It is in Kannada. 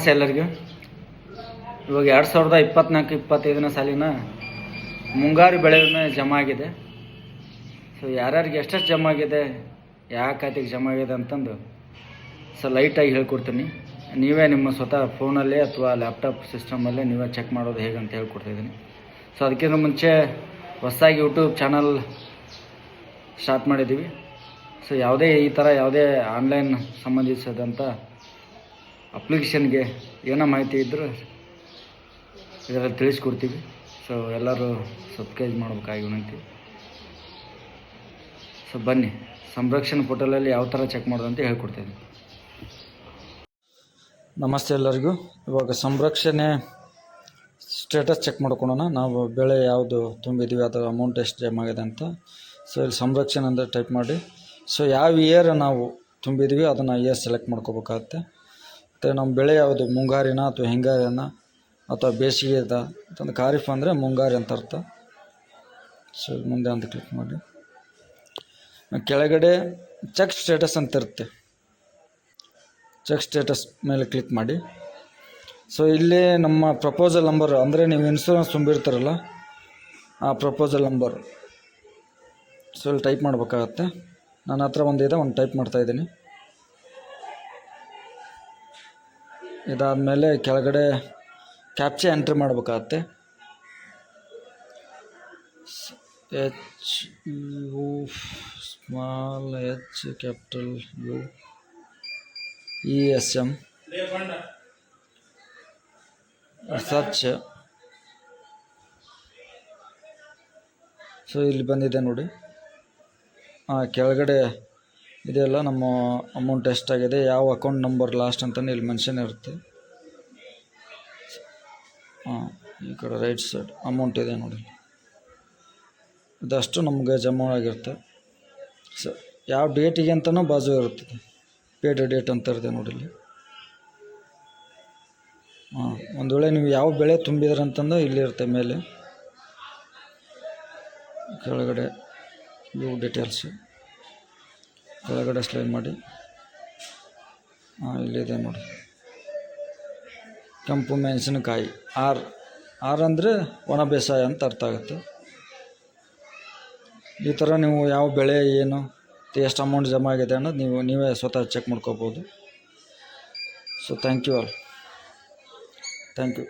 ನಮಸ್ತೆ ಎಲ್ಲರಿಗೂ. ಇವಾಗ 2024-25ನೇ ಸಾಲಿನ ಮುಂಗಾರು ಬೆಳೆ ವಿಮೆ ಜಮಾ ಆಗಿದೆ. ಸೊ ಯಾರ್ಯಾರಿಗೆ ಎಷ್ಟೆಷ್ಟು ಜಮಾ ಆಗಿದೆ, ಯಾವ ಖಾತೆಗೆ ಜಮಾ ಆಗಿದೆ ಅಂತಂದು ಲೈಟಾಗಿ ಹೇಳ್ಕೊಡ್ತೀನಿ. ನೀವೇ ನಿಮ್ಮ ಸ್ವತಃ ಫೋನಲ್ಲಿ ಅಥವಾ ಲ್ಯಾಪ್ಟಾಪ್ ಸಿಸ್ಟಮಲ್ಲೇ ನೀವೇ ಚೆಕ್ ಮಾಡೋದು ಹೇಗೆ ಅಂತ ಹೇಳ್ಕೊಡ್ತಿದ್ದೀನಿ. ಸೊ ಅದಕ್ಕಿಂತ ಮುಂಚೆ ಹೊಸದಾಗಿ ಯೂಟ್ಯೂಬ್ ಚಾನಲ್ ಸ್ಟಾರ್ಟ್ ಮಾಡಿದ್ದೀವಿ. ಸೊ ಯಾವುದೇ ಆನ್ಲೈನ್ ಸಂಬಂಧಿಸಿದಂಥ ಅಪ್ಲಿಕೇಶನ್ಗೆ ಏನೋ ಮಾಹಿತಿ ಇದ್ದರೂ ಇದರಲ್ಲಿ ತಿಳಿಸ್ಕೊಡ್ತೀವಿ. ಸೊ ಎಲ್ಲರೂ ಸಬ್ಸ್ಕ್ರೈಬ್ ಮಾಡಬೇಕಾಗಿ ವಿನಂತಿ. ಸೊ ಬನ್ನಿ, ಸಂರಕ್ಷಣೆ ಪೋರ್ಟಲಲ್ಲಿ ಯಾವ ಥರ ಚೆಕ್ ಮಾಡೋದು ಅಂತ ಹೇಳ್ಕೊಡ್ತೀನಿ. ನಮಸ್ತೆ ಎಲ್ಲರಿಗೂ. ಇವಾಗ ಸಂರಕ್ಷಣೆ ಸ್ಟೇಟಸ್ ಚೆಕ್ ಮಾಡ್ಕೊಳ್ಳೋಣ. ನಾವು ಬೆಳೆ ಯಾವುದು ತುಂಬಿದ್ದೀವಿ, ಅದರ ಅಮೌಂಟ್ ಎಷ್ಟು ಜಮಾ ಆಗಿದೆ ಅಂತ. ಸೊ ಇಲ್ಲಿ ಸಂರಕ್ಷಣೆ ಅಂದರೆ ಟೈಪ್ ಮಾಡಿ. ಸೊ ಯಾವ ಇಯರ್ ನಾವು ತುಂಬಿದ್ದೀವಿ ಅದನ್ನು ಇಯರ್ ಸೆಲೆಕ್ಟ್ ಮಾಡ್ಕೋಬೇಕಾಗತ್ತೆ. ಮತ್ತು ನಮ್ಮ ಬೆಳೆ ಯಾವುದು, ಮುಂಗಾರಿನ ಅಥವಾ ಹಿಂಗಾರಿನ ಅಥವಾ ಬೇಸಿಗೆದ ಅಂತಂದು. ಖಾರಿಫ್ ಅಂದರೆ ಮುಂಗಾರಿ ಅಂತ ಅರ್ಥ. ಸೊ ಮುಂದೆ ಅಂತ ಕ್ಲಿಕ್ ಮಾಡಿ. ಕೆಳಗಡೆ ಚೆಕ್ ಸ್ಟೇಟಸ್ ಅಂತ ಇರುತ್ತೆ. ಚೆಕ್ ಸ್ಟೇಟಸ್ ಮೇಲೆ ಕ್ಲಿಕ್ ಮಾಡಿ. ಸೊ ಇಲ್ಲಿ ನಮ್ಮ ಪ್ರಪೋಸಲ್ ನಂಬರ್, ಅಂದರೆ ನೀವು ಇನ್ಶೂರೆನ್ಸ್ ತುಂಬಿರ್ತಾರಲ್ಲ ಆ ಪ್ರಪೋಸಲ್ ನಂಬರ್ ಸೊ ಇಲ್ಲಿ ಟೈಪ್ ಮಾಡಬೇಕಾಗತ್ತೆ. ನನ್ನ ಹತ್ರ ಒಂದು ಟೈಪ್ ಮಾಡ್ತಾಯಿದ್ದೀನಿ. ಇದಾದಮೇಲೆ ಕೆಳಗಡೆ ಕ್ಯಾಪ್ಚಾ ಎಂಟ್ರಿ ಮಾಡಬೇಕಾಗತ್ತೆ. HU small H capital U ESM search. So ಇಲ್ಲಿ ಬಂದಿದೆ ನೋಡಿ. ಕೆಳಗಡೆ ಇದೆಲ್ಲ ನಮ್ಮ ಅಮೌಂಟ್ ಎಷ್ಟಾಗಿದೆ, ಯಾವ ಅಕೌಂಟ್ ನಂಬರ್ ಲಾಸ್ಟ್ ಅಂತಲೇ ಇಲ್ಲಿ ಮೆನ್ಷನ್ ಇರುತ್ತೆ. ಈ ಕಡೆ ರೈಟ್ ಸೈಡ್ ಅಮೌಂಟ್ ಇದೆ ನೋಡಿ. ಇದಷ್ಟು ನಮಗೆ ಜಮಾ ಆಗಿರುತ್ತೆ. ಸೊ ಯಾವ ಡೇಟಿಗೆ ಅಂತಲೂ ಬಾಜು ಇರುತ್ತದೆ, ಪೇಡ್ ಡೇಟ್ ಅಂತ ಇರುತ್ತೆ ನೋಡಿ ಇಲ್ಲಿ. ಒಂದು ವೇಳೆ ನೀವು ಯಾವ ಬೆಳೆ ತುಂಬಿದ್ರೆ ಅಂತಂದು ಇಲ್ಲಿರುತ್ತೆ ಮೇಲೆ. ಕೆಳಗಡೆ ಇವು ಡೀಟೇಲ್ಸು ಕೆಳಗಡೆ ಸ್ಲೈಡ್ ಮಾಡಿ. ಇಲ್ಲಿದೆ ನೋಡಿ, ಕೆಂಪು ಮೆಣಸಿನಕಾಯಿ ಆರ್ ಅಂದರೆ ಒಣ ಬೇಸಾಯ ಅಂತ ಅರ್ಥ ಆಗುತ್ತೆ. ಈ ಥರ ನೀವು ಯಾವ ಬೆಳೆ ಏನು ಎಷ್ಟು ಅಮೌಂಟ್ ಜಮಾ ಆಗಿದೆ ಅನ್ನೋದು ನೀವೇ ಸ್ವತಃ ಚೆಕ್ ಮಾಡ್ಕೋಬೋದು. So thank you all. Thank you.